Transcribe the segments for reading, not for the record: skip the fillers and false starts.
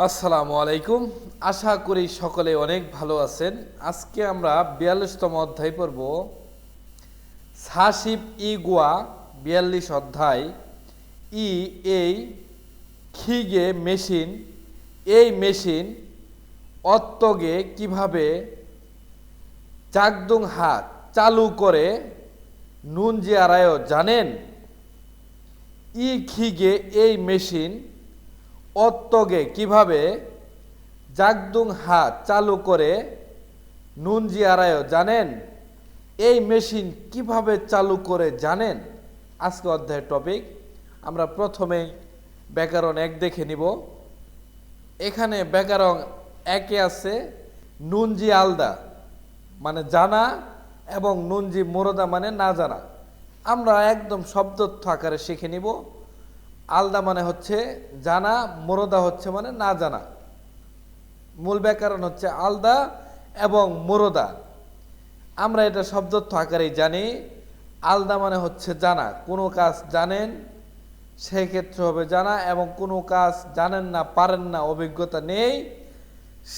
আসসালামু আলাইকুম। আশা করি সকলে অনেক ভালো আছেন। আজকে আমরা ৪২তম অধ্যায় পড়ব। সাশিপ ই গুয়া ৪২ অধ্যায়। ই এই খিগে মেশিন, এই মেশিন অত্তগে কিভাবে চাকদুং হাত চালু করে নুন যে আরায় জানেন? ই খিগে এই মেশিন অত্তগে কিভাবে জাগদুং হাত চালু করে নুন জি আরায় জানেন? এই মেশিন কিভাবে চালু করে জানেন? আজকে অধ্যায়ের টপিক। আমরা প্রথমে ব্যাকরণ ১ দেখে নিব। এখানে ব্যাকরণ ১-এ আছে নুন জি আলদা মানে জানা এবং নুন জি মুরদা মানে না জানা। আমরা একদম শব্দত্ব আকারে শিখে নিব। আলদা মানে হচ্ছে জানা, মুরদা হচ্ছে মানে না জানা। মূল ব্যাকরণ হচ্ছে আলদা এবং মুরদা। আমরা এটা শব্দত্ব আকারেই জানি। আলদা মানে হচ্ছে জানা, কোনো কাজ জানেন সেই ক্ষেত্রে হবে জানা, এবং কোনো কাজ জানেন না, পারেন না, অভিজ্ঞতা নেই,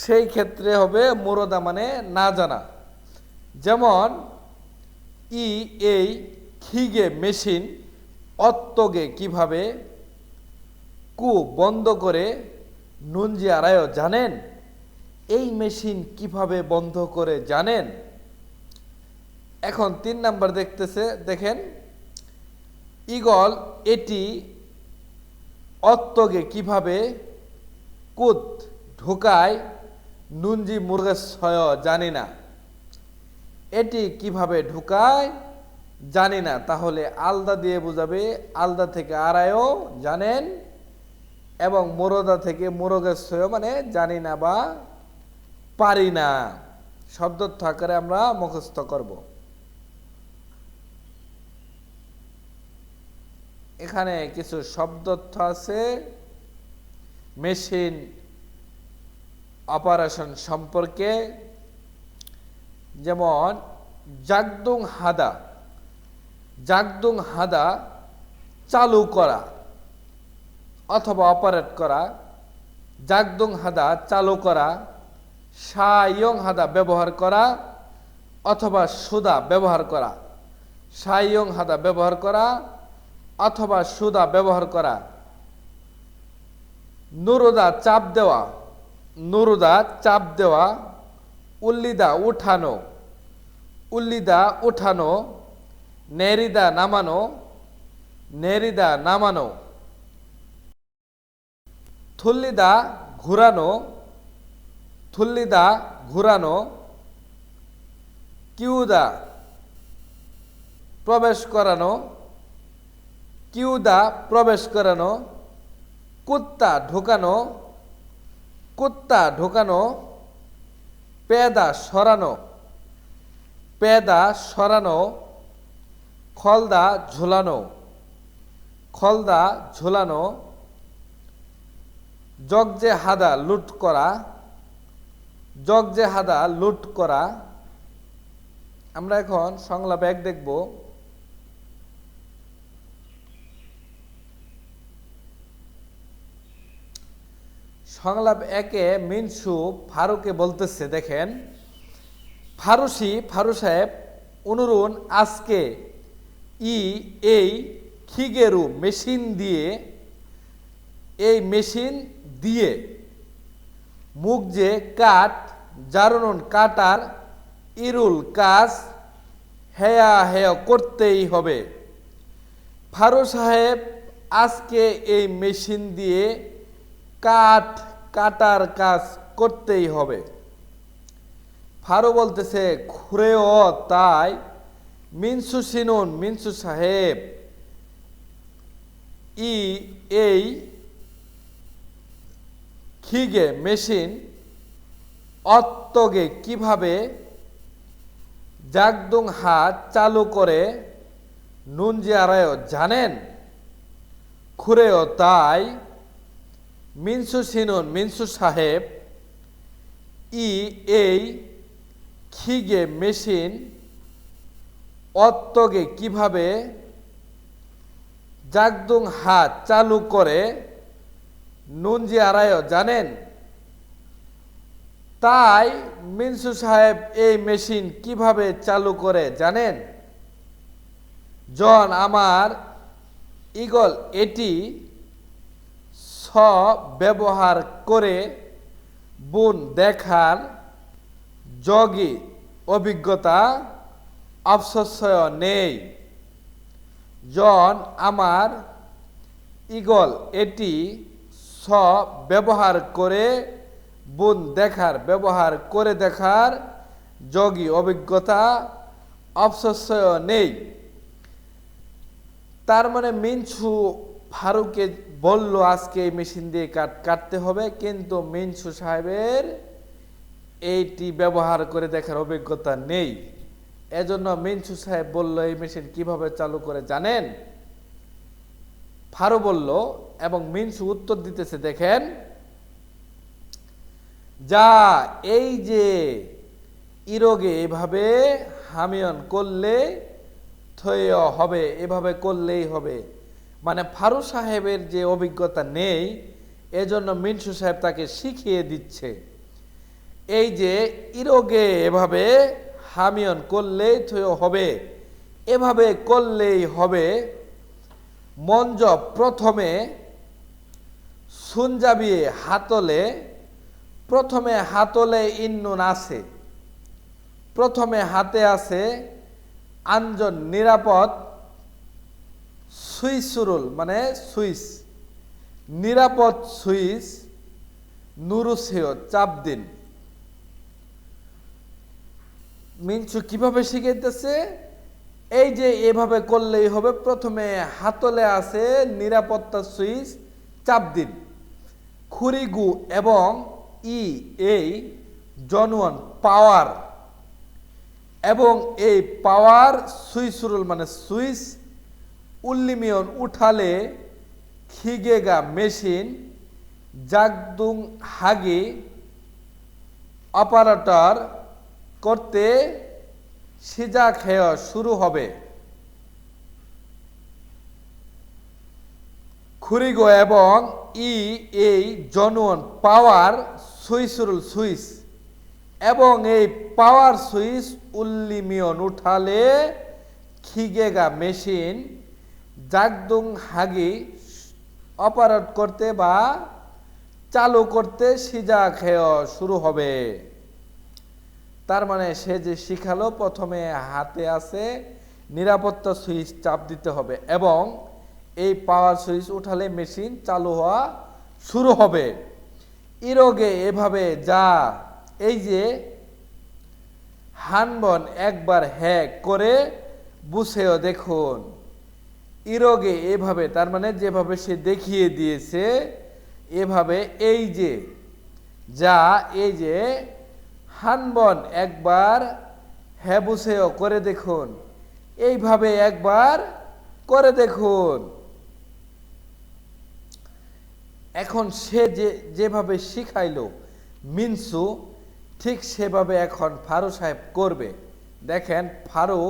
সেই ক্ষেত্রে হবে মুরদা মানে না জানা। যেমন ই এই খিগে মেশিন অত্তগে কিভাবে কু বন্ধ করে নুন জি আরায় জানেন? এই মেশিন কিভাবে বন্ধ করে জানেন? এখন ৩ নাম্বার দেখতেছে, দেখেন। ইগল এটি অত্তগে কিভাবে কুদ ঢুকায় নুনজি মুরগের ছয় জানি না। এটি কিভাবে ঢুকায় জানি না, তাহলে আলদা দিয়ে বোঝাবে আলদা থেকে আড়ায়ও জানেন, এবং মুরদা থেকে মুরগের ছয় মানে জানি না বা পারি না। শব্দত্ব আকারে আমরা মুখস্থ করব। এখানে কিছু শব্দত্ব আছে মেশিন অপারেশন সম্পর্কে। যেমন জাগদুং হাদা, জাগদুং হাদা চালু করা অথবা অপারেট করা। জাগদুং হাদা চালু করা, সায়ং হাদা ব্যবহার করা অথবা সুদা ব্যবহার করা। সায়ং হাদা ব্যবহার করা অথবা সুদা ব্যবহার করা। নুরুদা চাপ দেওয়া, নুরুদা চাপ দেওয়া। উল্লিদা উঠানো, উল্লিদা উঠানো। নেরিদা নামানো, নেরিদা নামানো। থুল্লিদা ঘুরানো, থুল্লিদা ঘুরানো। কিউদা প্রবেশ করানো, কিউদা প্রবেশ করানো। কুত্তা ঢোকানো, কুত্তা ঢোকানো। পেদা সরানো, পেদা সরানো। খলদা ঝোলানো, খলদা ঝোলানো। জগজে হাদা লুট করা, জগজে হাদা লুট করা। আমরা এখন সংলাপ ১ দেখব। সংলাপ ১-এ মিনসু ফারুকে বলতেছে, দেখেন। ফারুসি ফারু সাহেব অনুরুণ আজকে ই এই খিগেরু মেশিন দিয়ে, এই মেশিন দিয়ে মুখ যে কাঠ জারুন কাটার ইরুল কাজ হেয়া হেয়া করতেই হবে। ফারু সাহেব আজকে এই মেশিন দিয়ে কাঠ কাটার কাজ করতেই হবে। ফারু বলতেছে খুরেও তাই। মিনসু সিনুন, মিনসু সাহেব ই এই খিগে মেশিন অত্তগে কিভাবে জাগদুং হাত চালু করে নুন জি আরায় জানেন? খুরেও তাই। মিনসু সিনুন, মিনসু সাহেব ই এই খিগে মেশিন অত্তগে কিভাবে জাগদুং হাত চালু করে নুন জি আরায় জানেন? তাই মিনসু সাহেব এই মেশিন কিভাবে চালু করে জানেন? জন আমার ঈগল এটি ব্যবহার করে বুন দেখার যোগী অভিজ্ঞতা অবশ্যই নেই। জন আমার ঈগল এটি ব্যবহার করে ব্যবহার করে দেখার যোগী অভিজ্ঞতা অবশ্যই নেই। তার মানে মিনসু ফারুককে বলল আজকে এই মেশিন দিয়ে কাটতে হবে, কিন্তু মিনসু সাহেবের এইটি ব্যবহার করে দেখার অভিজ্ঞতা নেই। এজন্য মিনসু সাহেব বলল এই মেশিন কিভাবে চালু করে জানেন? ফারু বলল এবং মিনসু উত্তর দিতেছে, দেখেন, যা এই যে ইরোগে এভাবে হামিয়ন করলে হবে, এভাবে করলেই হবে। মানে ফারু সাহেবের যে অভিজ্ঞতা নেই, এজন্য মিনসু সাহেব তাকে শিখিয়ে দিচ্ছে। এই যে ইরোগে এভাবে হামিয়ন করলেই হবে, এভাবে করলেই হবে। মঞ্জ প্রথমে সুনজাবিয়ে হাতলে ইন্নুন আছে, প্রথমে হাতে আছে আঞ্জন নিরাপদ সুইসুরুল মানে সুইস, নিরাপদ সুইস নুরুসেও চাপ দিন। মিনসু কিভাবে শিখাইতেছে? এই যে এভাবে করলেই হবে, প্রথমে হাতলে আছে নিরাপত্তা সুইচ চাপ দিন। খুরিগু এবং এই জনওয়ান পাওয়ার, এবং এই পাওয়ার সুইসুরুল মানে সুইচ উল্লিমিয়ন উঠালে খিগেগা মেশিন জাগদুং হাগি অপারেটর করতে সিজা খেয় শুরু হবে। খুরিগো এবং এই জনওয়ান পাওয়ার সুইসুরুল সুইচ, এবং এই পাওয়ার সুইচ উল্লিমিয়ন উঠালে খিগেগা মেশিন জাগদুং হাগি অপারেট করতে বা চালু করতে সিজা খেয় শুরু হবে। তার মানে সে যে শিখালো, প্রথমে হাতে আছে নিরাপত্তা সুইচ চাপ দিতে হবে এবং এই পাওয়ার সুইচ উঠালে মেশিন চালু হওয়া শুরু হবে। ইরোগে এভাবে যা এই যে হানবন একবার হ্যাক করে বুঝেও দেখুন। ইরোগে এভাবে, তার মানে যেভাবে সে দেখিয়ে দিয়েছে এভাবে, এই যে যা এই যে হানবন একবার হ্যাবুসেও করে দেখুন, এইভাবে একবার করে দেখুন। এখন সে যেভাবে শিখাইলো মিনসু, ঠিক সেভাবে এখন ফারু সাহেব করবে। দেখেন, ফারু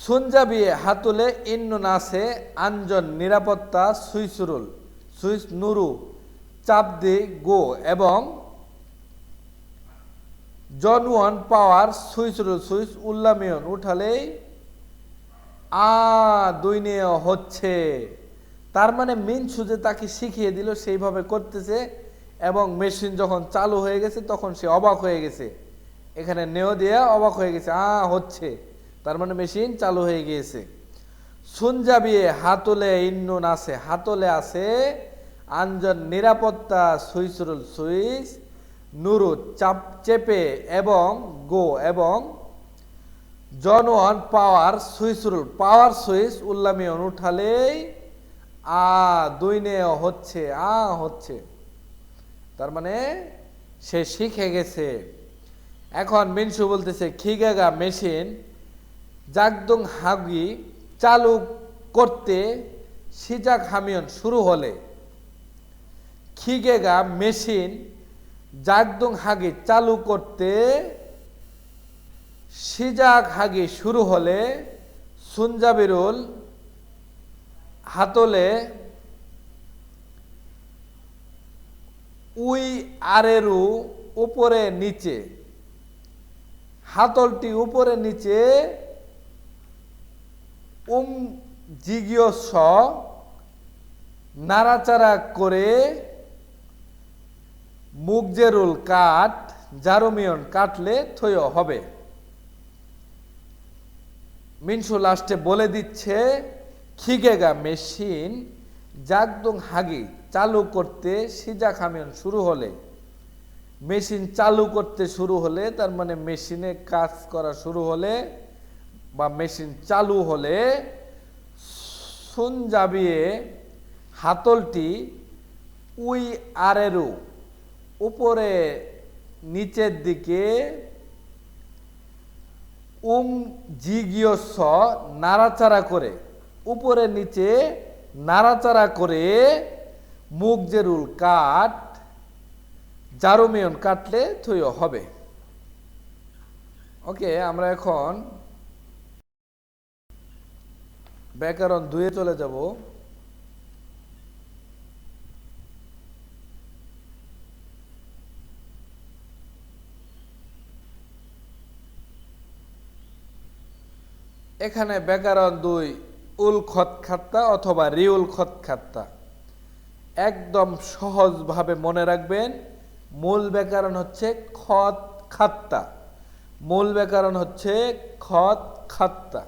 সুনজাবিয়ে হাতুলে ইন্নু নাসে আঞ্জন নিরাপত্তা সুইসুরুল সুইস নুরু চাপ দি গো এবং জনওয়ান পাওয়ার সুইসুরুল সুইচ উল্লামিয়ন উঠালেই দুই নিয়ে হচ্ছে। তার মানে মিনসু যে তাকে শিখিয়ে দিল সেইভাবে করতেছে, এবং মেশিন যখন চালু হয়ে গেছে তখন সে অবাক হয়ে গেছে, এখানে নেও দিয়ে অবাক হয়ে গেছে, হচ্ছে, তার মানে মেশিন চালু হয়ে গিয়েছে। সুনজাবিয়ে হাতলে ইন্নুন আছে, হাতলে আছে আঞ্জন নিরাপত্তা সুইসুরুল সুইচ নুরু চাপ চেপে এবং গো এবং জনওয়ান পাওয়ার সুইসুরুল পাওয়ার সুইচ উল্লামিয়ন উঠালেই দুই নে হচ্ছে, হচ্ছে। তার মানে সে শিখে গেছে। এখন মিনসু বলতেছে খিগেগা মেশিন জাগদুং হাগি চালু করতে সিজাক হামিয়ন শুরু হলে, খিগেগা মেশিন জাগদুং হাগি চালু করতে সিজাক হাগি শুরু হলে সুনজাবিরুল হাতলে উই আরেরু উপরে নিচে, হাতলটি উপরে নিচে জিগীয় স নাড়াচাড়া করে মুখ জেরুল কাট জারুমিয়ন কাটলে থয় হবে। মিনসু লাস্টে বলে দিচ্ছে খিগেগা মেশিন জাগদুং হাগি চালু করতে সিজা খামিয়ন শুরু হলে, মেশিন চালু করতে শুরু হলে তার মানে মেশিনে কাজ করা শুরু হলে বা মেশিন চালু হলে সুন জাবিয়ে হাতলটি উই আরেরু উপরে নিচের দিকে জিগীয় স নাড়াচাড়া করে, উপরে নিচে নাড়াচাড়া করে মুখ জেরুল কাট জারুমিয়ন কাটলে থয় হবে। ওকে, আমরা এখন ব্যাকরণ 2-এ চলে যাব। এখানে ব্যাকরণ 2 উল খত খাত্তা অথবা রিউল খত খাত্তা। একদম সহজভাবে মনে রাখবেন, মূল ব্যাকরণ হচ্ছে খত খাত্তা, মূল ব্যাকরণ হচ্ছে খত খাত্তা,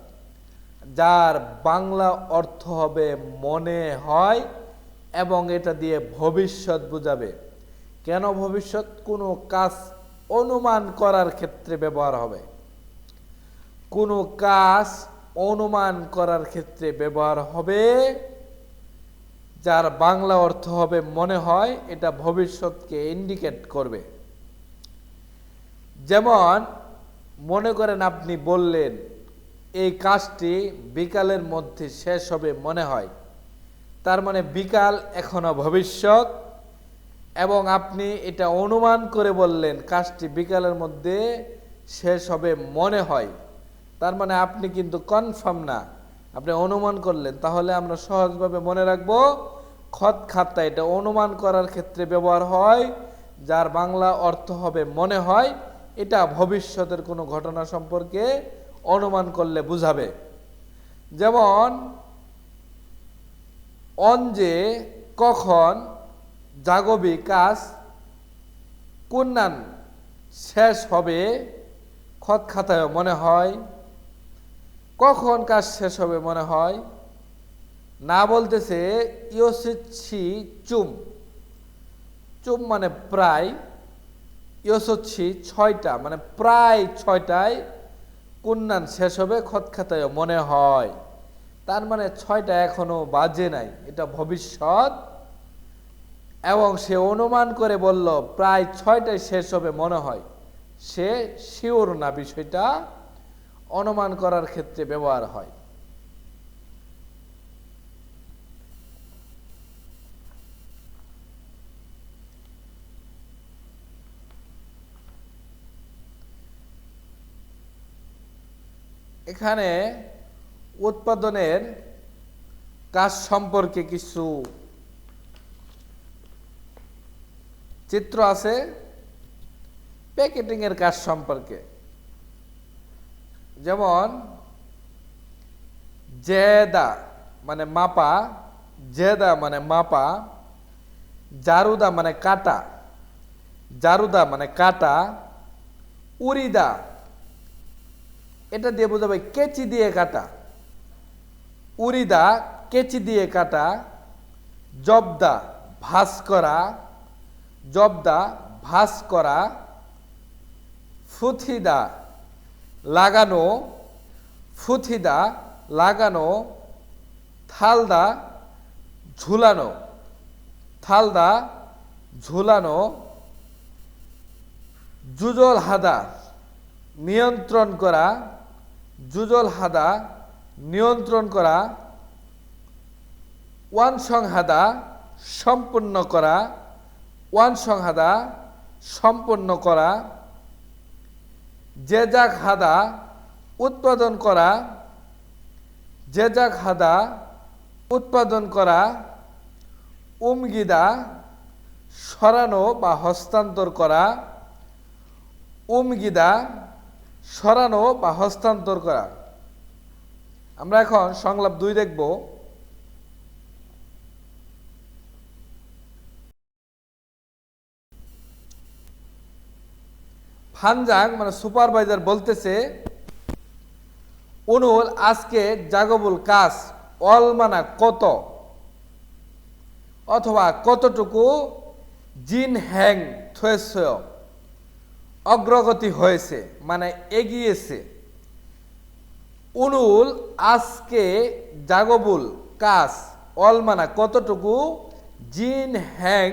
যার বাংলা অর্থ হবে মনে হয় এবং এটা দিয়ে ভবিষ্যৎ বোঝাবে। কেন ভবিষ্যৎ? কোনো কাজ অনুমান করার ক্ষেত্রে ব্যবহার হবে, কোনো কাজ অনুমান করার ক্ষেত্রে ব্যবহার হবে, যার বাংলা অর্থ হবে মনে হয়, এটা ভবিষ্যৎকে ইন্ডিকেট করবে। যেমন মনে করেন আপনি বললেন এই কাজটি বিকালের মধ্যে শেষ হবে মনে হয়, তার মানে বিকাল এখনো ভবিষ্যৎ, এবং আপনি এটা অনুমান করে বললেন কাজটি বিকালের মধ্যে শেষ হবে মনে হয়, তার মানে আপনি কিন্তু কনফার্ম না, আপনি অনুমান করলেন। তাহলে আমরা সহজভাবে মনে রাখব খত খাত্তা এটা অনুমান করার ক্ষেত্রে ব্যবহার হয়, যার বাংলা অর্থ হবে মনে হয়, এটা ভবিষ্যতের কোনো ঘটনা সম্পর্কে অনুমান করলে বুঝাবে। যেমন অঞ্জে কখন জাগবি কাজ কুন্নান শেষ হবে খত খাতায় মনে হয়, কখন কাজ শেষ হবে মনে হয়। না বলতেছে ইয়োসিচ্ছি চুম, চুম মানে প্রায়, ইয়োসিচ্ছি 6টা মানে প্রায় 6টায় কুন্নান শেষ হবে খত খাতায় মনে হয়, তার মানে 6টা এখনো বাজে নাই, এটা ভবিষ্যৎ, এবং সে অনুমান করে বলল প্রায় 6টায় শেষ হবে মনে হয়, সে শিওর না, বিষয়টা অনুমান করার ক্ষেত্রে ব্যবহার হয়। এখানে উৎপাদনের কাজ সম্পর্কে কিছু চিত্র আছে, প্যাকেটিং এর কাজ সম্পর্কে। যেমন জেদা মানে মাপা, জেদা মানে মাপা, জারুদা মানে কাটা, জারুদা মানে কাটা, উরিদা এটা দিয়ে বোঝাবে কেচি দিয়ে কাটা, উরিদা কেচি দিয়ে কাটা, জবদা ভাঁজ করা, জবদা ভাঁজ করা, ফুথিদা লাগানো, ফুথিদা লাগানো, থালদা ঝুলানো, থালদা ঝুলানো, জুজল হাদা নিয়ন্ত্রণ করা, জুজল হাদা নিয়ন্ত্রণ করা, ওয়ান সংহাদা সম্পূর্ণ করা, ওয়ান সংহাদা সম্পূর্ণ করা, জেজাক হাদা উৎপাদন করা, জেজাক হাদা উৎপাদন করা, উমগিদা সরানো বা হস্তান্তর করা, উমগিদা সরানো বা হস্তান্তর করা। আমরা এখন সংলাপ 2 দেখব। ফানজাং মানে সুপারভাইজার বলতেছে, উনুল আজকে জাগবুল কাজ অলমানা কত অথবা কতটুকু জিন হ্যাং থয়েছে অগ্রগতি হয়েছে মানে এগিয়েছে। উনুল আজকে জাগবুল কাজ অলমানা কতটুকু জিন হ্যাং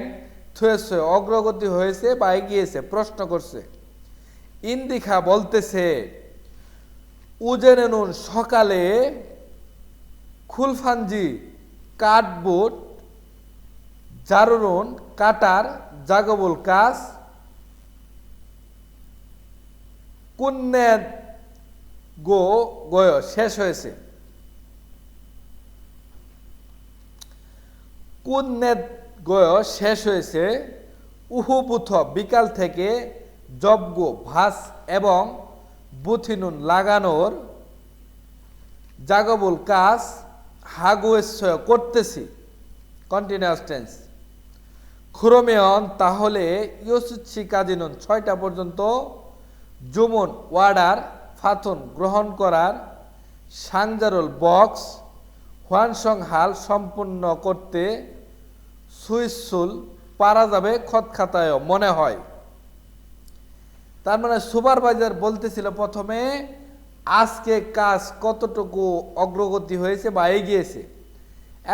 থয়েছে অগ্রগতি হয়েছে বা এগিয়েছে প্রশ্ন করছে। ইন্দিখা বলতেছে, উজেনেনুন সকালে খুলফানজি কাঠবোর্ড জারুন কাটার জাগবুল কাজ কুন্নেত গয় শেষ হয়েছে। কুন্নেত গয় শেষ হয়েছে। উহুপুথ বিকাল থেকে যজ্ঞ ভাস এবং বুথিনুন লাগানোর জাগবুল কাজ হাগুয়েশ্বয় করতেছি কন্টিনিউয়াস টেন্স। খুরমেয়ন তাহলে ইয়সুচ্ছি কাজিনুন 6টা পর্যন্ত জুমুন ওয়ার্ডার ফাথুন গ্রহণ করার সাংজারুল বক্স হোয়ানসং হাল সম্পূর্ণ করতে সুইসুল পারা যাবে খতখাতায় মনে হয়। তার মানে সুপারভাইজার বলতেছিল প্রথমে আজকে কাজ কতটুকু অগ্রগতি হয়েছে বা এগিয়েছে।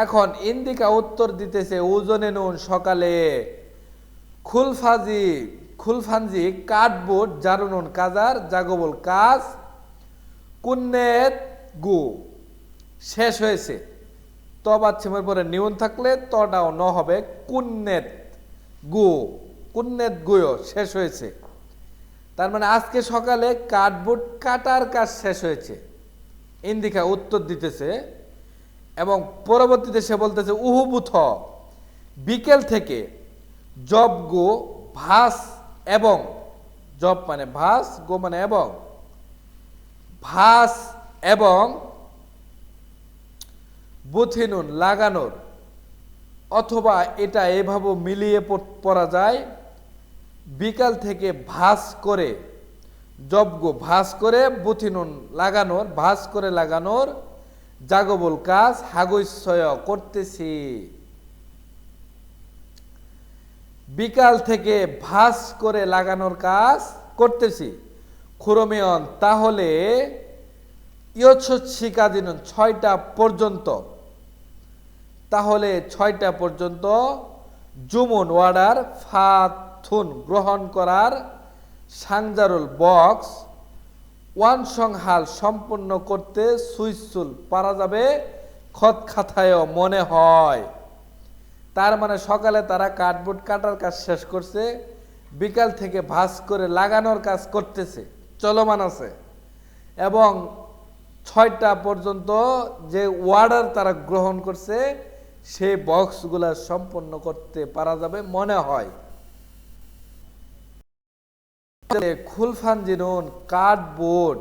এখন ইন্দিকা উত্তর দিতেছে, ওজনে নুন সকালে খুলফানজি কাঠবোর্ড জারুনুন কাজার জাগবল কাজ কুন্নেত গু শেষ হয়েছে। তবাচ্ছিমের পরে নিউন থাকলে তটাও ন হবে কুন্নেত গুয় শেষ হয়েছে। তার মানে আজকে সকালে কাঠবোর্ড কাটার কাজ শেষ হয়েছে। ইন্দিকা উত্তর দিতেছে এবং পরবর্তীতে সে বলতেছে উহুবুথ বিকেল থেকে জব গো ভাস এবং জব মানে ভাস গো মানে এবং ভাস এবং বুথিনুন লাগানোর অথবা এটা এভাবে মিলিয়ে পড়া যায় বিকাল থেকে ভাস করে জবগো ভাস করে বুথিনুন লাগানোর ভাস করে লাগানোর জাগবুল কাজ হাগৈশ্বয় করতেছি। বিকাল থেকে ভাস করে লাগানোর কাজ করতেছি। খুরমেয়ন তাহলে ইয়চ্ছি কাজিনুন 6টা পর্যন্ত তাহলে 6টা পর্যন্ত জুমুন ওয়ার্ডার ফাথুন গ্রহণ করার সাংজারুল বক্স ওয়ানসং হাল সম্পূর্ণ করতে সুইসুল পারা যাবে খতখাতায় মনে হয়। তার মানে সকালে তারা কাঠবোর্ড কাটার কাজ শেষ করছে, বিকাল থেকে ভাঁজ করে লাগানোর কাজ করতেছে চলমান আছে এবং 6টা পর্যন্ত যে ওয়ার্ডার তারা গ্রহণ করছে সেই বক্সগুলা সম্পন্ন করতে পারা যাবে মনে হয়। খুলফান জিনুন কার্ডবোর্ড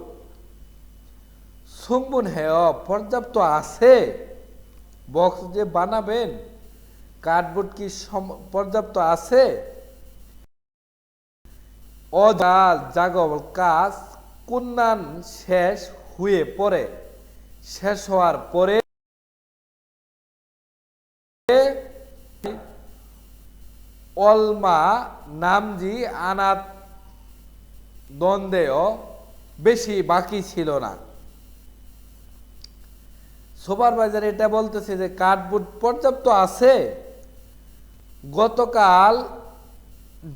সুম্বুন হেয় পর্যাপ্ত আছে। বক্স যে বানাবেন কার্ডবোর্ড কি পর্যাপ্ত আছে? অজাল জাগল কাজ কুন্নান শেষ হয়ে পরে শেষ হওয়ার পরে অলমা নামজি আনাত দ্বন্দ্বেও বেশি বাকি ছিল না। সুপারভাইজার এটা বলতেছে যে কার্ডবোর্ড পর্যাপ্ত আছে। গতকাল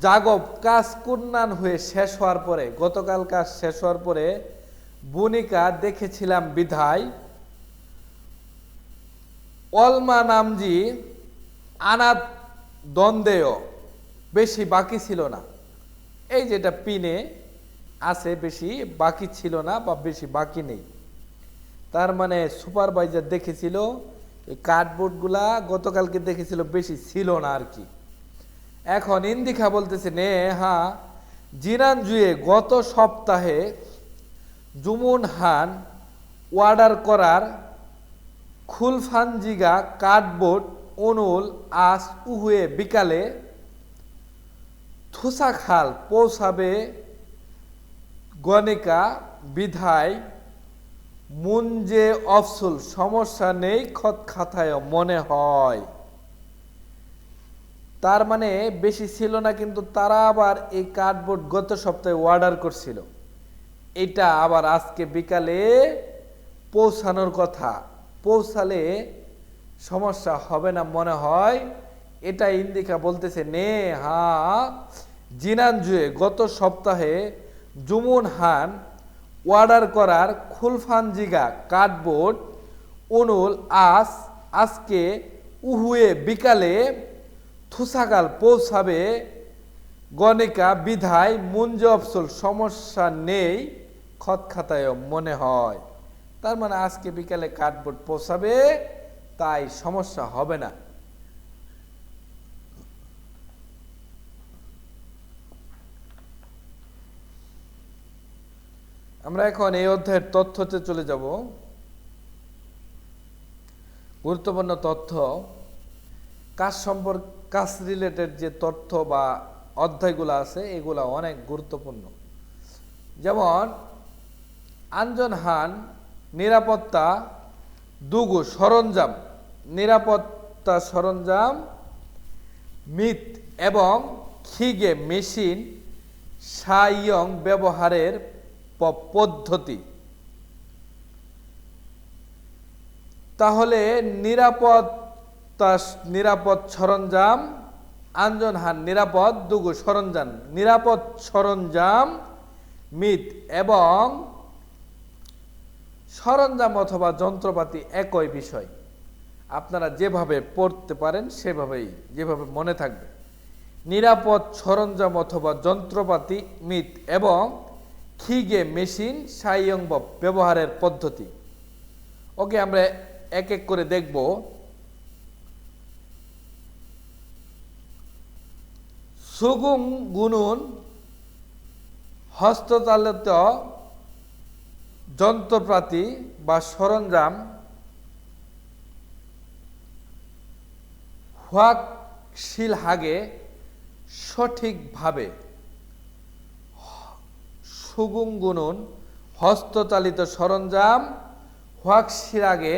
জাগব কাজ কুন্নান হয়ে শেষ হওয়ার পরে গতকাল কাজ শেষ হওয়ার পরে বুনিকা দেখেছিলাম বিধায় অলমা নামজি আনাত দ্বন্দ্বেও বেশি বাকি ছিল না। এই যেটা পিনে আছে বেশি বাকি ছিল না বা বেশি বাকি নেই। তার মানে সুপারভাইজার দেখেছিল এই কার্ডবোর্ডগুলা গতকালকে দেখেছিল বেশি ছিল না আর কি। এখন ইন্দিখা বলতেছে নে হ্যাঁ জিনানজুয়ে গত সপ্তাহে জুমুন হান অর্ডার করার খুলফানজিগা কার্ডবোর্ড অনুল আজ উহুয়ে বিকালে থুসাখাল পৌঁছাবে গণিকা বিধায় মুঞ্জে অফসুল সমস্যা নেই খত খাতায় মনে হয়। তার মানে বেশি ছিল না, কিন্তু তারা আবার এই কার্ডবোর্ড গত সপ্তাহে অর্ডার করছিল, এটা আবার আজকে বিকালে পৌঁছানোর কথা। পৌঁছালে সমস্যা হবে না মনে হয়, এটা ইন্দিকা বলতেছে নে হা জিনানজুয়ে গত সপ্তাহে জুমুন হান অর্ডার করার খুলফানজিগা কার্ডবোর্ড অনুল আজকে উহুয়ে বিকালে থুসাগাল পৌঁছাবে গণিকা বিধায় মুঞ্জে অফসুল সমস্যা নেই খত খাতায় মনে হয়। তার মানে আজকে বিকালে কার্ডবোর্ড পৌঁছাবে, তাই সমস্যা হবে না। আমরা এখন এই অধ্যায়ের তথ্যতে চলে যাব। গুরুত্বপূর্ণ তথ্য, কাজ রিলেটেড যে তথ্য বা অধ্যায়গুলো আছে এগুলা অনেক গুরুত্বপূর্ণ। যেমন আঞ্জন হান নিরাপত্তা দুগু সরঞ্জাম, নিরাপত্তা সরঞ্জাম মিত এবং খিগে মেশিন সাইয়ং ব্যবহারের পদ্ধতি। তাহলে নিরাপদ সরঞ্জাম আঞ্জন হান নিরাপদ দুগু সরঞ্জাম, নিরাপদ সরঞ্জাম মিত এবং সরঞ্জাম অথবা যন্ত্রপাতি একই বিষয়। আপনারা যেভাবে পড়তে পারেন সেভাবেই, যেভাবে মনে থাকবে। নিরাপদ সরঞ্জাম অথবা যন্ত্রপাতি মিত এবং খিগে মেশিন সাইয়ং ব্যবহারের পদ্ধতি। ওকে, আমরা এক এক করে দেখব। সুগুং গুনুন হস্তচালিত যন্ত্রপাতি বা সরঞ্জাম হোয়াকশিলহাগে সঠিকভাবে। সুগুং গুনুন হস্তচালিত সরঞ্জাম হোয়াকশিলাগে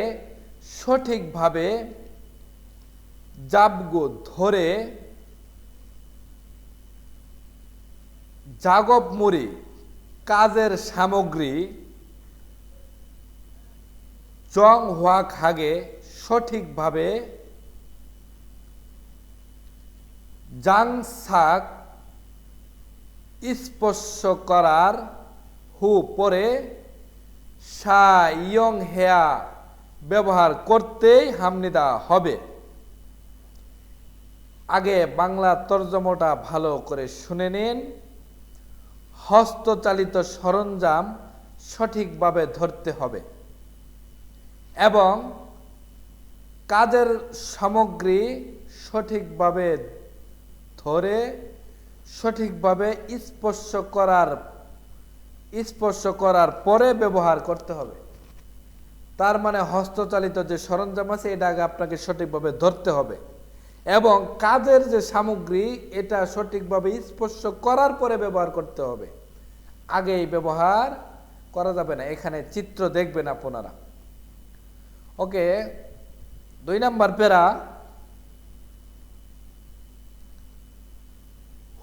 সঠিকভাবে জাবগো ধরে জাগব মুড়ি কাজের সামগ্রী জং হোয়াক হাগে সঠিকভাবে জাংসাক স্পর্শ করার হু পরে সাইয়ং হেয়া ব্যবহার করতেই হামনিদা হবে। আগে বাংলা তর্জমাটা ভালো করে শুনে নিন। হস্তচালিত সরঞ্জাম সঠিকভাবে ধরতে হবে এবং কাজের সামগ্রী সঠিকভাবে ধরে সঠিকভাবে স্পর্শ করার পরে ব্যবহার করতে হবে। তার মানে হস্তচালিত যে সরঞ্জাম আছে এটা আগে আপনাকে সঠিকভাবে ধরতে হবে এবং কাজের যে সামগ্রী এটা সঠিকভাবে স্পর্শ করার পরে ব্যবহার করতে হবে। আগেই ব্যবহার করা যাবে না। এখানে চিত্র দেখবেন আপনারা। ওকে, 2 নাম্বার প্যারা।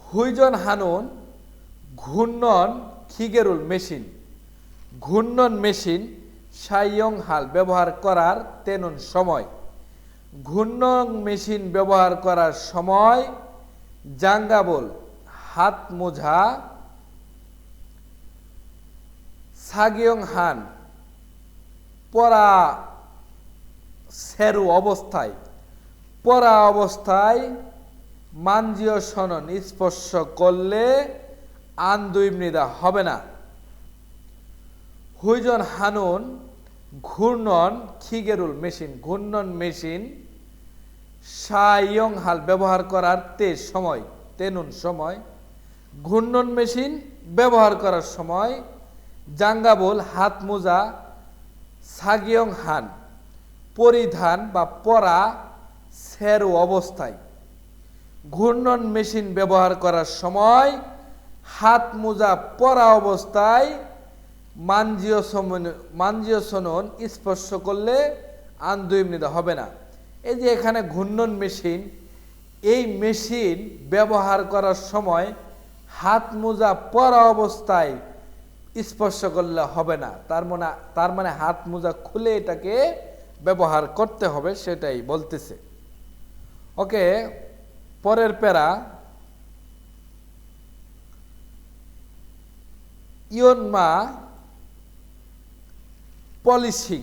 হুইজন হানুন ঘূর্ণন খিগেরুল মেশিন, ঘূর্ণন মেশিন সাইয়ং হাল ব্যবহার করার তেনুন সময়। ঘূর্ণন মেশিন ব্যবহার করার সময় জাঙ্গাবল হাত মোজা সাগিয়ং হান পরা সেরু অবস্থায় মানজীয় সনন স্পর্শ করলে আন্দুইমনিদা হবে না। হুইজন হানুন ঘূর্ণন খিগেরুল মেশিন, ঘূর্ণন মেশিন সাইয়ং হাল ব্যবহার করার তেনুন সময় ঘূর্ণন মেশিন ব্যবহার করার সময় জাঙ্গাবল হাত মোজা সাগিয়ং হান পরিধান বা পরা সেরু অবস্থায়। ঘূর্ণন মেশিন ব্যবহার করার সময় হাত মোজা পরা অবস্থায় মাঞ্জিওসনন স্পর্শ করলে আন্দোলনিত হবে না। এই যে এখানে ঘূর্ণন মেশিন, এই মেশিন ব্যবহার করার সময় হাত মোজা পরা অবস্থায় স্পর্শ করলে হবে না। তার মানে হাত মোজা খুলে এটাকে ব্যবহার করতে হবে, সেটাই বলতেছে। ওকে, পরের প্যারা। ইয়নমা পলিশিং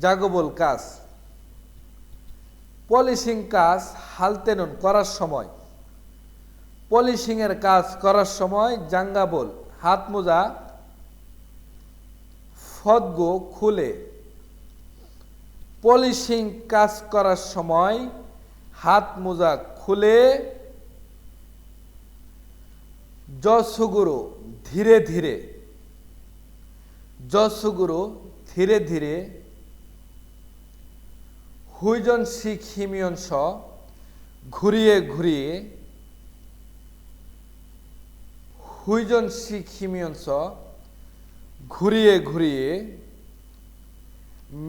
জাগবল কাজ। পলিশিং কাজ হালতেনন করার সময়, পলিশিং এর কাজ করার সময় জাঙ্গাবল হাত মোজা ফদগো খুলে। পলিশিং কাজ করার সময় হাত মোজা খুলে জসুগুরু ধীরে ধীরে, জসুগুরু ধীরে ধীরে হুইজন শিখ হিমিয়ন স ঘুরিয়ে ঘুরিয়ে, হুইজন শিখ হিমিয়ন স ঘুরিয়ে ঘুরিয়ে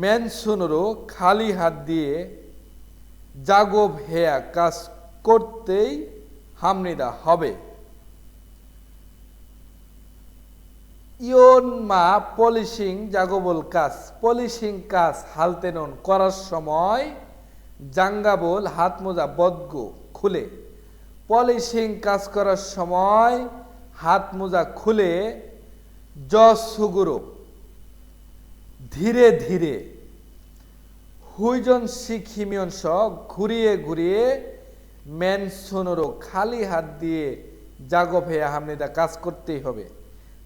মেনসুনরও খালি হাত দিয়ে জাগব হেয়া কাজ করতেই হামনিদা হবে। ইয়নমা পলিশিং জাগবল কাজ, পলিশিং কাজ হালতেনন করার সময় জাঙ্গাবল হাত মোজা বদগো খুলে। পলিশিং কাজ করার সময় হাত মোজা খুলে জসুগুরু ধীরে ধীরে হুইজন শিখ হিমিয়ন স ঘুরিয়ে ঘুরিয়ে মেনসুনরও খালি হাত দিয়ে জাগব হেয়া হামনিদা কাজ করতেই হবে।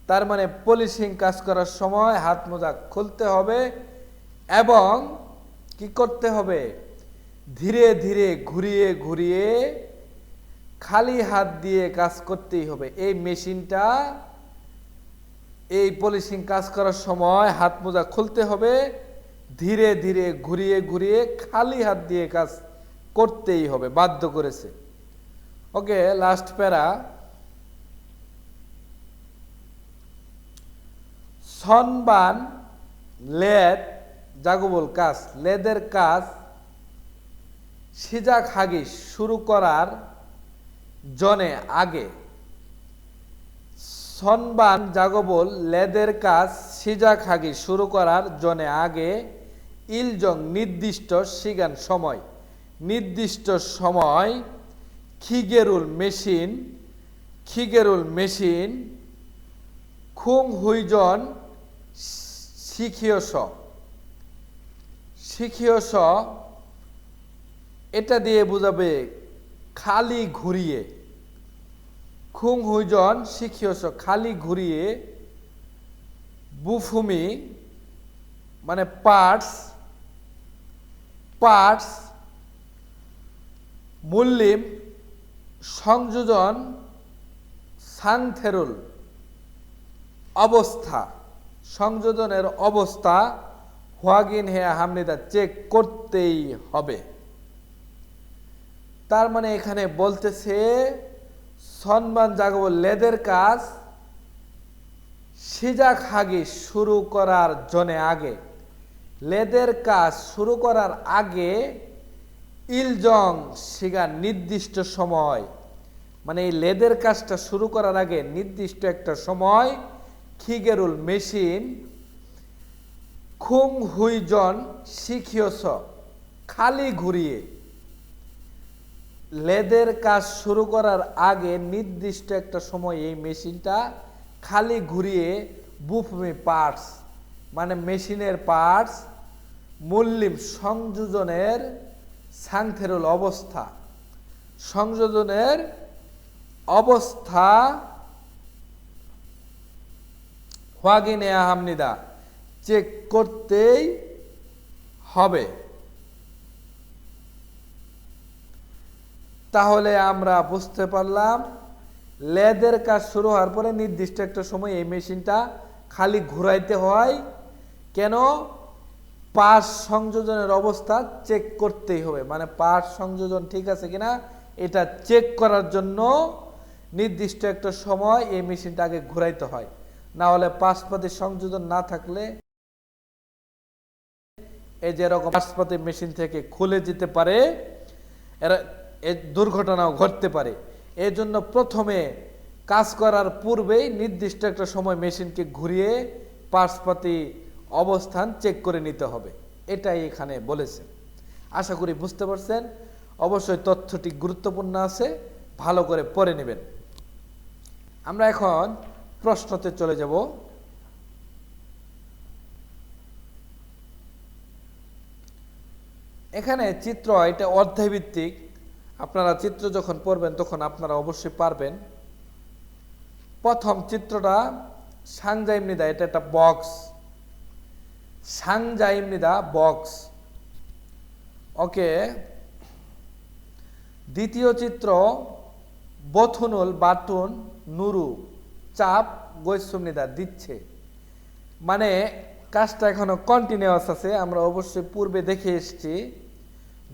তার মানে পলিশিং কাজ করার সময় হাত মোজা খুলতে হবে এবং কি করতে হবে, ধীরে ধীরে ঘুরিয়ে ঘুরিয়ে খালি হাত দিয়ে কাজ করতেই হবে। এই মেশিনটা, এই পলিশিং কাজ করার সময় হাত মোজা খুলতে হবে, ধীরে ধীরে ঘুরিয়ে ঘুরিয়ে খালি হাত দিয়ে কাজ করতেই হবে, বাধ্য করেছে। ওকে, লাস্ট প্যারা। সনবান লেদ জাগবল কাজ, লেদের কাজ সিজাক হাগি শুরু করার জনে আগে। সনবান জাগবল লেদের কাজ সিজাক হাগি শুরু করার জনে আগে ইলজং নির্দিষ্ট সিগান সময়, নির্দিষ্ট সময় খিগেরুল মেশিন, খিগেরুল মেশিন খুং হুইজন শিখিয়স, শিখিয়স এটা দিয়ে বোঝাবে খালি ঘুরিয়ে। খুং হুইজন শিখিয়স খালি ঘুরিয়ে, বুফুমি মানে পার্টস, পার্টস মুল্লিম সংযোজন সাংথেরুল অবস্থা, সংযোজনের অবস্থা হোয়াগিন হেয়া হামনিদা চেক করতেই হবে। তার মানে এখানে বলতেছে সনবান জাগবল লেদের কাজ সিজাক হাগি শুরু করার জনে আগে, লেদের কাজ শুরু করার আগে ইলজং সিগা নির্দিষ্ট সময়, মানে এই লেদের কাজটা শুরু করার আগে নির্দিষ্ট একটা সময় খিগেরুল মেশিন খুং হুইজন শিখিয়স খালি ঘুরিয়ে। লেদের কাজ শুরু করার আগে নির্দিষ্ট একটা সময় এই মেশিনটা খালি ঘুরিয়ে বুফমি পার্টস মানে মেশিনের পার্টস মুল্লিম সংযোজনের সাংথেরুল অবস্থা, সংযোজনের অবস্থা হোয়াগিনে আহামনিদা চেক করতেই হবে। তাহলে আমরা বুঝতে পারলাম লেদের কাজ শুরু হওয়ার পরে নির্দিষ্ট একটা সময় এই মেশিনটা খালি ঘুরাইতে হয়। কেন? পাশ সংযোজনের অবস্থা চেক করতেই হবে, মানে পাশ সংযোজন ঠিক আছে কিনা এটা চেক করার জন্য নির্দিষ্ট একটা সময় এই মেশিনটা আগে ঘুরাইতে হয়। না হলে পাশপাতি সংযোজন না থাকলে এই যে এরকম পাশপাতি মেশিন থেকে খুলে যেতে পারে, এর দুর্ঘটনাও ঘটতে পারে। এই জন্য প্রথমে কাজ করার পূর্বেই নির্দিষ্ট একটা সময় মেশিনকে ঘুরিয়ে পাশপাতি অবস্থান চেক করে নিতে হবে, এটাই এখানে বলেছে। আশা করি বুঝতে পারছেন। অবশ্যই তথ্যটি গুরুত্বপূর্ণ আছে, ভালো করে পড়ে নেবেন। আমরা এখন প্রশ্নতে চলে যাব। এখানে চিত্র, এটা অধ্যায়ভিত্তিক, আপনারা চিত্র যখন পড়বেন তখন আপনারা অবশ্যই পারবেন। প্রথম চিত্রটা সাংজাইমনিদা, এটা একটা বক্স, সাংজাইমনিদা বক্স। ওকে। দ্বিতীয় চিত্র বথুনুল বাটুন নুরু চাপ গৈসুমনিদা দিচ্ছে, মানে কাজটা এখনো কন্টিনিউয়াস আছে। আমরা অবশ্যই পূর্বে দেখে এসেছি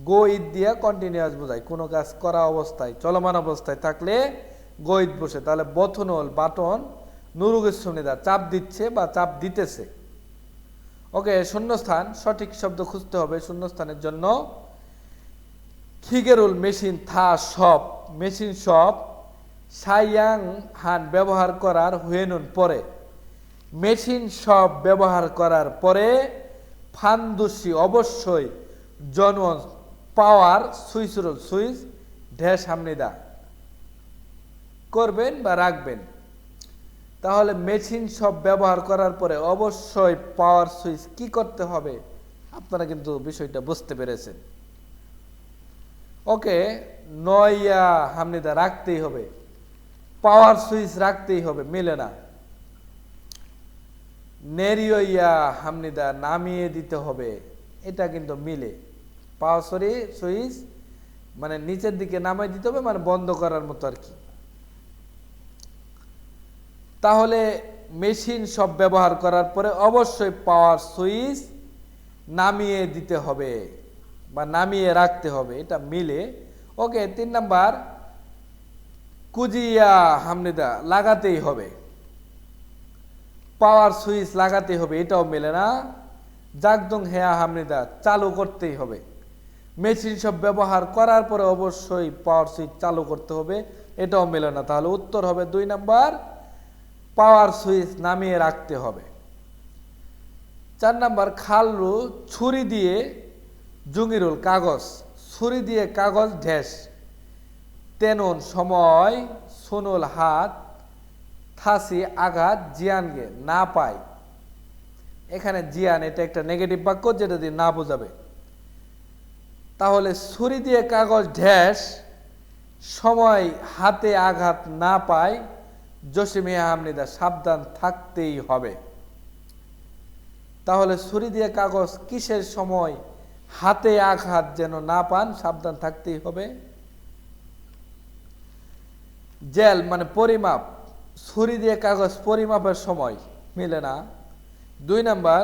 গো ঈদ দিয়া কন্টিনিউয়াস বোঝায়, কোনো কাজ করা অবস্থায় চলমান অবস্থায় থাকলে গো ঈদ বসে, তাহলে বথুনুল বাটন নুরু গৈসুমনিদা চাপ দিচ্ছে বা চাপ দিতেছে। ওকে, শূন্যস্থান, সঠিক শব্দ খুঁজতে হবে শূন্যস্থানের জন্য। খিগেরুল মেশিন থা সব, মেশিন সব সাইয়াং হান ব্যবহার করার হুয়েনুন পরে, মেশিন সব ব্যবহার করার পরে ফান্দুসি অবশ্যই জন পাওয়ার সুইচরুল সুইচ ঢের সামনিদা করবেন বা রাখবেন। তাহলে মেশিন সব ব্যবহার করার পরে অবশ্যই পাওয়ার সুইচ কি করতে হবে, আপনারা কিন্তু বিষয়টা বুঝতে পেরেছেন। ওকে, নয়া হামনিদা রাখতেই হবে, পাওয়ার সুইচ রাখতেই হবে, মিলে না। নেরিয়া হামনিদা নামিয়ে দিতে হবে, এটা কিন্তু মিলে। পাওয়ার সুইচ মানে নিচের দিকে নামিয়ে দিতে হবে, মানে বন্ধ করার মতো আর কি। তাহলে মেশিন সব ব্যবহার করার পরে অবশ্যই পাওয়ার সুইচ নামিয়ে দিতে হবে বা নামিয়ে রাখতে হবে, এটা মিলে। ওকে, 3 নাম্বার কুজিয়া হামনিদা লাগাতেই হবে, পাওয়ার সুইচ লাগাতেই হবে, এটাও মেলে না। জাগদং হেয়া হামনিদা চালু করতেই হবে, মেশিন সব ব্যবহার করার পরে অবশ্যই পাওয়ার সুইচ চালু করতে হবে, এটাও মেলে না। তাহলে উত্তর হবে 2 নাম্বার, পাওয়ার সুইচ নামিয়ে রাখতে হবে। 4 নাম্বার খালরু ছুরি দিয়ে জুঙ্গিরুল কাগজ, ছুরি দিয়ে কাগজ ঢেস তেনুন সময় সুনুল হাত থাসি আঘাত জিয়ানগে না পায়। এখানে জিয়ান এটা একটা নেগেটিভ বাক্য, যেটা দিয়ে না বোঝাবে। তাহলে ছুরি দিয়ে কাগজ ঢেস সময় হাতে আঘাত না পায় জসিমিয়া হামনিদা সাবধান থাকতেই হবে। তাহলে ছুরি দিয়ে কাগজ কিসের সময় হাতে আঘাত যেন না পান, সাবধান থাকতেই হবে। জেল মানে পরিমাপ, ছুরি দিয়ে কাগজ পরিমাপের সময় মিলে না। 2 নাম্বার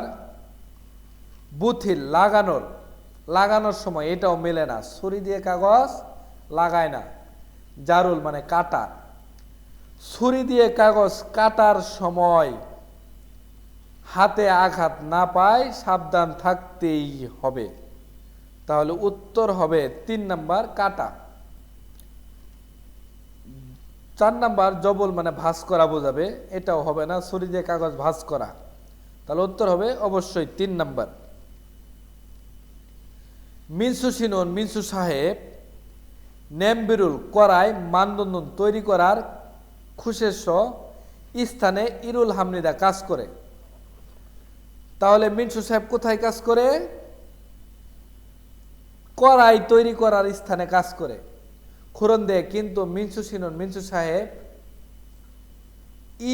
বুথিল লাগানোর সময়, এটাও মেলে না, ছুরি দিয়ে কাগজ লাগায় না। জারুল মানে কাটা, ছুরি দিয়ে কাগজ কাটার সময় হাতে আঘাত না পায় সাবধান থাকতেই হবে। তাহলে উত্তর হবে 3 নাম্বার কাটা। 4 নাম্বার জবল মানে ভাঁজ করা বোঝাবে, এটাও হবে না, ছুরি দিয়ে কাগজ ভাঁজ করা। তাহলে উত্তর হবে অবশ্যই 3 নাম্বার। মিনসু সিনুন মিনসু সাহেব নেমবিরুল করায় মানদণ্ড তৈরি করার খুশের স্থানে ইরুল হামনিদা কাজ করে। তাহলে মিনসু সাহেব কোথায় কাজ করে? কড়াই তৈরি করার স্থানে কাজ করে। খুরন দে কিন্তু মিনসু সিনুন মিনসু সাহেব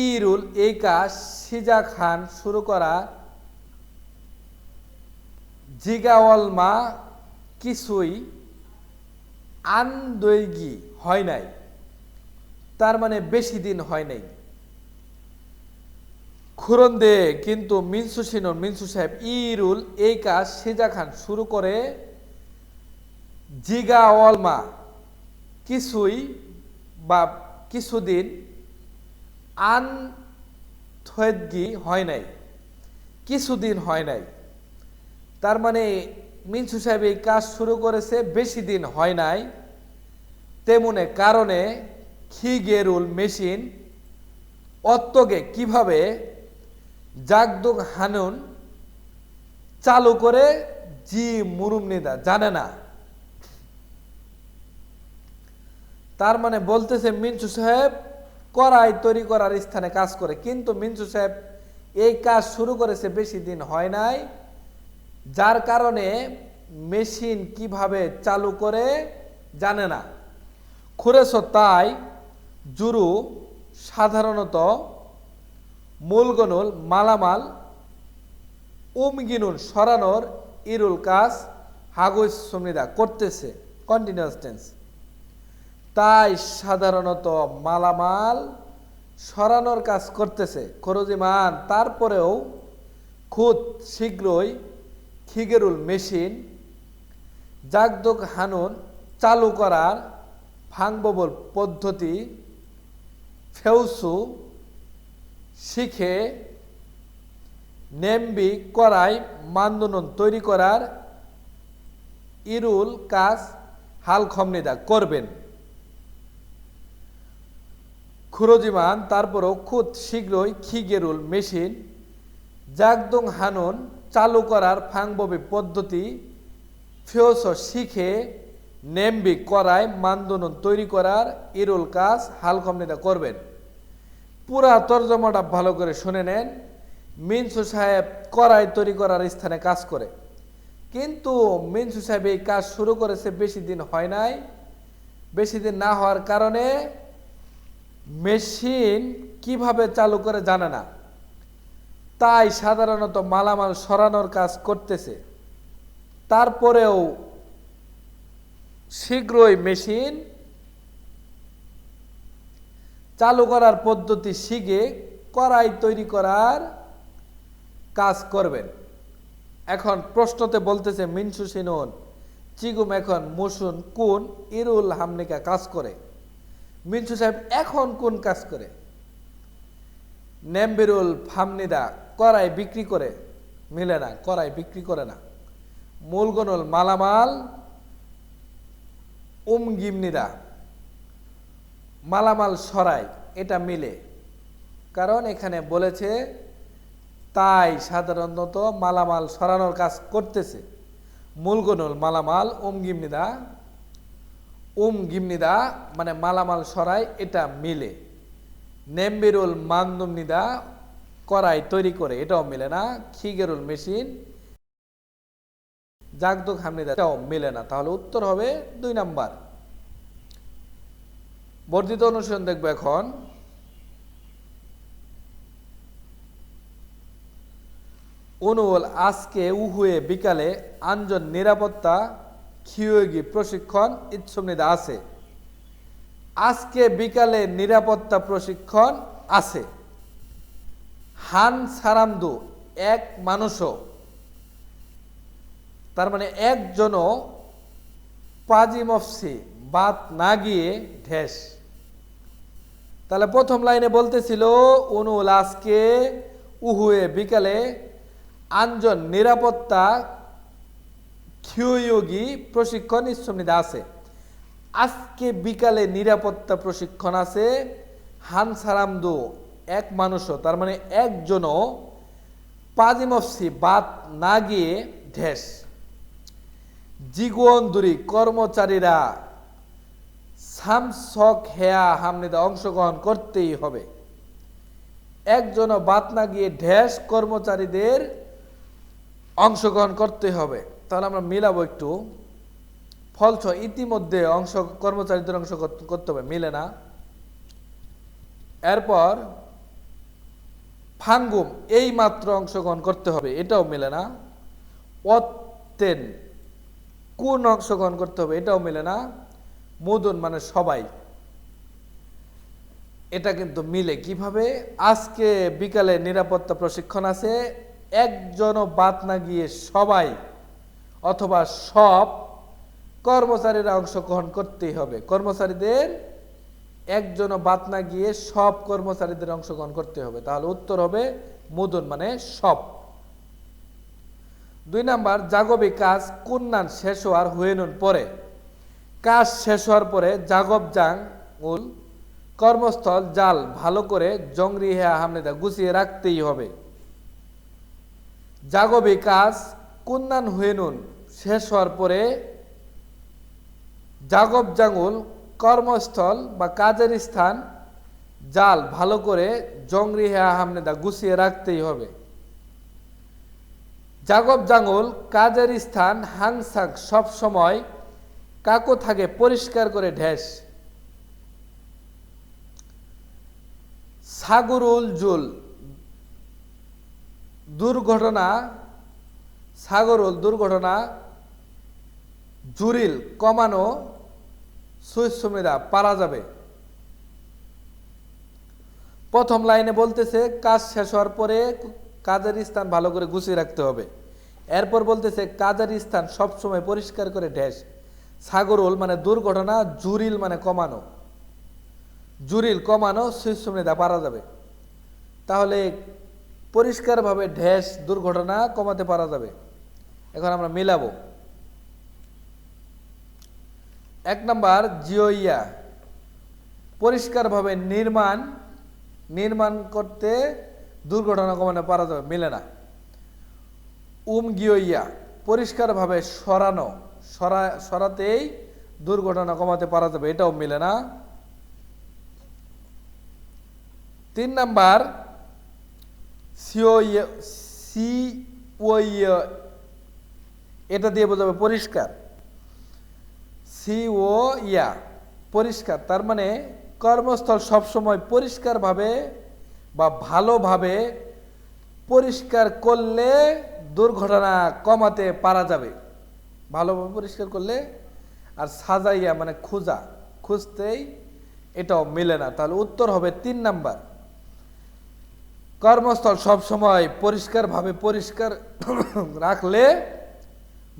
ইরুল এই কাজ সিজা খান শুরু করা জিগাওয়ালমা কিছুই আন্দৈগি হয় নাই। তার মানে বেশি দিন হয় নাই। খুরন্দে কিন্তু মিনসু সাহেব ইরুল এই কাজ সিজা খান শুরু করে জিগা অলমা কিছুই বা কিছুদিন আন থয়েদগি হয় নাই, কিছুদিন হয় নাই। তার মানে মিনসু সাহেব এই কাজ শুরু করেছে, বেশি দিন হয় নাই। তেমনে কারণে খিগেরুল মেশিন অত্তগে কিভাবে জাগদুক হানুন চালু করে জি মুরুমনিদা জানে না। তার মানে বলতেছে মিনসু সাহেব কড়াই তৈরি করার স্থানে কাজ করে, কিন্তু মিনসু সাহেব এই কাজ শুরু করেছে, বেশি দিন হয় নাই, যার কারণে মেশিন কিভাবে চালু করে জানে না। খুরেছ তাই জুরু সাধারণত মূলগনুল মালামাল উমগিনুন সরানোর ইরুল কাজ হাগুস সুমনিদা করতেছে, কন্টিনিউয়াস টেন্স। তাই সাধারণত মালামাল সরানোর কাজ করতেছে খরজিমান। তারপরেও খুদ শীঘ্রই খিগেরুল মেশিন জাগদুক হানুন চালু করার ভাঙববল পদ্ধতি ফেউসু শিখে নেমবি করাই মান্দুনন তৈরি করার ইরুল কাজ হাল খমনিদা করবেন। খুরজিমান তারপরও খুদ শীঘ্রই খিগেরুল মেশিন জাগদুং হানুন চালু করার ফাংববি পদ্ধতি ফেওস শিখে নেমবি করায় মান্দুনন তৈরি করার ইরুল কাজ হাল খমনিদা করবেন। পুরা তর্জমাটা ভালো করে শুনে নেন। মিনসু সাহেব কড়াই তৈরি করার স্থানে কাজ করে, কিন্তু মিনসু সাহেব এই কাজ শুরু করেছে, বেশি দিন হয় নাই। বেশি দিন না হওয়ার কারণে মেশিন কিভাবে চালু করে জানে না, তাই সাধারণত মালামাল সরানোর কাজ করতেছে। তারপরেও শীঘ্রই মেশিন চালু করার পদ্ধতি শিখে কড়াই তৈরি করার কাজ করবেন। এখন প্রশ্নতে বলতেছে মিনসু সিনুন চিগুম এখন মুসুন কোন ইরুল হামনিকা কাজ করে। মিনসু সাহেব এখন কোন কাজ করে? নেমবিরুল ফামনিদা কড়াই বিক্রি করে, মিলে না, কড়াই বিক্রি করে না। মূলগনুল মালামাল উমগিমনিদা মালামাল সরাই, এটা মিলে, কারণ এখানে বলেছে তাই সাধারণত মালামাল সরানোর কাজ করতেছে। মূলগনুল মালামাল উমগিমনিদা মানে মালামাল সরাই, এটা মিলে। নেমবিরুল মান্দুমনিদা কড়াই তৈরি করে, এটাও মিলে না। খিগেরুল মেশিন জাগদুক হামনিদা, এটাও মিলে না। তাহলে উত্তর হবে 2 নাম্বার। বর্ধিত অনুসরণ দেখবো এখন। অনুল আজকে উহুয়ে বিকালে আঞ্জন নিরাপত্তা খিওগি প্রশিক্ষণ ইচ্ছুমনিদা আছে। আজকে বিকালে নিরাপত্তা প্রশিক্ষণ আছে। হান সারামদু এক মানুষও, তার মানে একজনও পাজিমফসি বাত না গিয়ে ঢেস। তাহলে প্রথম লাইনে বলতেছিল অনুল আজকে উহুয়ে বিকালে আঞ্জন নিরাপত্তা খিওয়োগি প্রশিক্ষণ ইচ্ছুমনিদা আছে। আজকে বিকালে নিরাপত্তা প্রশিক্ষণ আছে। হান সারামদু এক মানুষও, তার মানে একজনও পাজিমফসি বাত না গিয়ে ঢেস। জিগুয়ন্দুরি কর্মচারীরা সামসক হেয়া হামনিদা অংশগ্রহণ করতেই হবে। একজনও বাদ না গিয়ে ঢেস কর্মচারীদের অংশগ্রহণ করতে হবে। তাহলে আমরা মিলাবো একটু। ফলছ ইতিমধ্যে কর্মচারীদের অংশ করতে হবে, মিলে না। এরপর ফাঙ্গুম এই মাত্র অংশগ্রহণ করতে হবে, এটাও মিলে না। অত্যেন কোন অংশগ্রহণ করতে হবে, এটাও মিলে না। মুদুন মানে সবাই। এটা কিন্তু মিলে কিভাবে? আজকে বিকালে নিরাপত্তা প্রশিক্ষণ আছে, একজনও বাদ না গিয়ে সবাই অথবা সব কর্মচারীরা অংশগ্রহণ করতেই হবে। কর্মচারীদের একজনও বাদ না গিয়ে সব কর্মচারীদের অংশগ্রহণ করতে হবে। তাহলে উত্তর হবে মুদুন মানে সব। 2 নাম্বার, জাগবে কাজ কুন্নান শেষ হওয়ার হুয়েনুন পরে। কাজ শেষ হওয়ার পরে জাগব জাং উল কর্মস্থল জাল ভালো করে জংরি হেয়া হামনেদা গুছিয়ে রাখতেই হবে। জাগবে কাজ কুন্নান হুয়েনুন শেষ হওয়ার পরে জাগব জাঙ্গুল কর্মস্থল বা কাজের স্থান জাল ভালো করে জংরি হেয়া হামনেদা গুছিয়ে রাখতেই হবে। জাগব জাঙ্গুল কাজের স্থান হাংসাক সব সময় কাকো থাকে পরিষ্কার করে ঢেস। সাগরুল জুল দুর্ঘটনা, সাগরুল দুর্ঘটনা জুরিল কমানো সুইসুমিদা পারা যাবে। প্রথম লাইনে বলতেছে কাজ শেষ হওয়ার পরে কাজের স্থান ভালো করে গুছিয়ে রাখতে হবে। এরপর বলতেছে কাজের স্থান সবসময় পরিষ্কার করে ঢেস। সাগরুল মানে দুর্ঘটনা, জুরিল মানে কমানো, জুরিল কমানো সুইসুমিদা পারা যাবে। তাহলে পরিষ্কারভাবে ঢেস দুর্ঘটনা কমাতে পারা যাবে। এখন আমরা মিলাবো। 1 নাম্বার জিওইয়া পরিষ্কারভাবে নির্মাণ করতে দুর্ঘটনা কমানো পারা যাবে, মিলে না। গিওইয়া পরিষ্কারভাবে সরাতেই দুর্ঘটনা কমাতে পারা যাবে, এটাও মিলে না। 3 নাম্বার সিওইয়া এটা দিয়ে বোঝাবে পরিষ্কার। সিওইয়া পরিষ্কার, তার মানে কর্মস্থল সবসময় পরিষ্কারভাবে বা ভালোভাবে পরিষ্কার করলে দুর্ঘটনা কমাতে পারা যাবে, ভালোভাবে পরিষ্কার করলে। আর সাজাইয়া মানে খুঁজতেই, এটাও মিলে না। তাহলে উত্তর হবে 3 নাম্বার, কর্মস্থল সবসময় পরিষ্কারভাবে পরিষ্কার রাখলে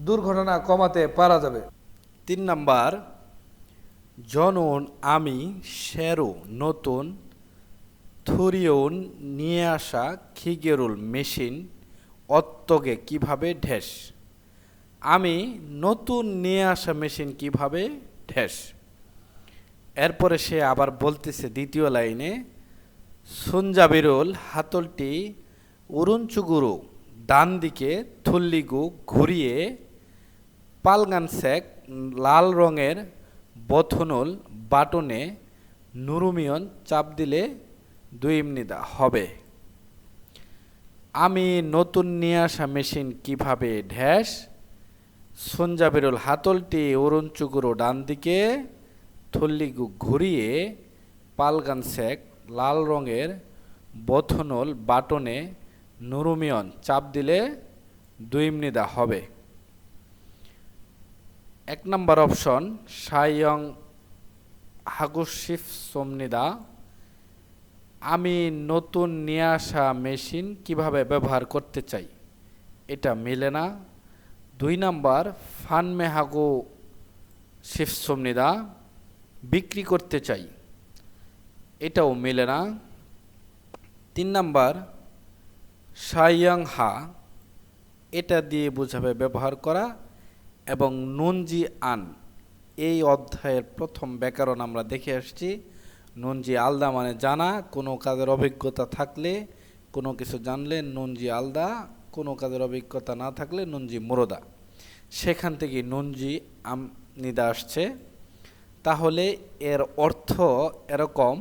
দুর্ঘটনা কমাতে পারা যাবে। 3 নাম্বার জনন আমি শেরো নতুন থুরিয়ন নিয়ে আসা খিগেরুল মেশিন অত্তগে কিভাবে ঢেস। আমি নতুন নিয়ে আসা মেশিন কিভাবে ঢেস। এরপরে সে আবার বলতেছে দ্বিতীয় লাইনে সুনজাবিরুল হাতলটি উরুঞ্চুগুরু ডান দিকে থুল্লিগু ঘুরিয়ে পালগানসেক লাল রঙের বথনুল বাটনে নুরুমিয়ন চাপ দিলে 2 ইমনিদা হবে। আমি নতুন নিয়ে আসা মেশিন কিভাবে ঢ্যাস। সঞ্জাবিরুল হাতলটি উরুঞ্চুগুরু ডান দিকে থল্লিগু ঘুরিয়ে পালগানসেক লাল রঙের বথনুল বাটনে নুরুমিয়ন চাপ দিলে 2 ইমনিদা হবে। 1 নম্বর অপশন সায়ং হাগুশিফ সোমনিদা আমি নতুন নিয়ে আসা মেশিন কিভাবে ব্যবহার করতে চাই, এটা মিলে না। 2 নাম্বার ফানমে হাগু শিফ সোমনিদা বিক্রি করতে চাই, এটাও মিলে না। 3 নাম্বার সায়ং হা এটা দিয়ে বোঝাবে ব্যবহার করা এবং নুনজি আন এই অধ্যায়ের প্রথম ব্যাকরণ আমরা দেখে আসছি। নুনজি আলদা মানে জানা, কোনো কাজের অভিজ্ঞতা থাকলে কোনো কিছু জানলে নুনজি আলদা, কোনো কাজের অভিজ্ঞতা না থাকলে নুনজি মুরদা, সেখান থেকে নুনজি আমনিদা আসছে। তাহলে এর অর্থ এরকম,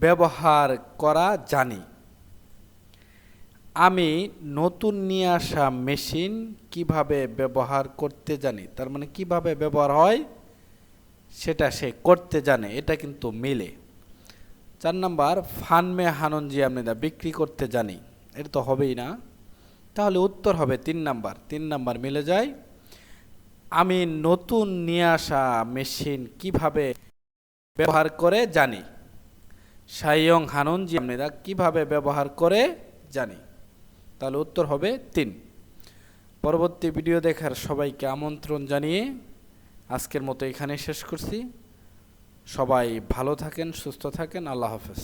ব্যবহার করা জানি। আমি নতুন নিয়ে আসা মেশিন কিভাবে ব্যবহার করতে জানি, তার মানে কিভাবে ব্যবহার হয় সেটা সে করতে জানে, এটা কিন্তু মিলে। 4 নাম্বার ফানমে হাননজি আমনিদা বিক্রি করতে জানি, এটা তো হবেই না। তাহলে উত্তর হবে 3 নাম্বার। 3 নাম্বার মিলে যায়। আমি নতুন নিয়ে আসা মেশিন কিভাবে ব্যবহার করে জানি। সাইয়ং হানুনজি আমরা কিভাবে ব্যবহার করে জানি। তাহলে উত্তর হবে 3। পরবর্তী ভিডিও দেখার সবাইকে আমন্ত্রণ জানিয়ে আজকের মতো এখানে শেষ করছি। সবাই ভালো থাকেন, সুস্থ থাকেন। আল্লাহ হাফেজ।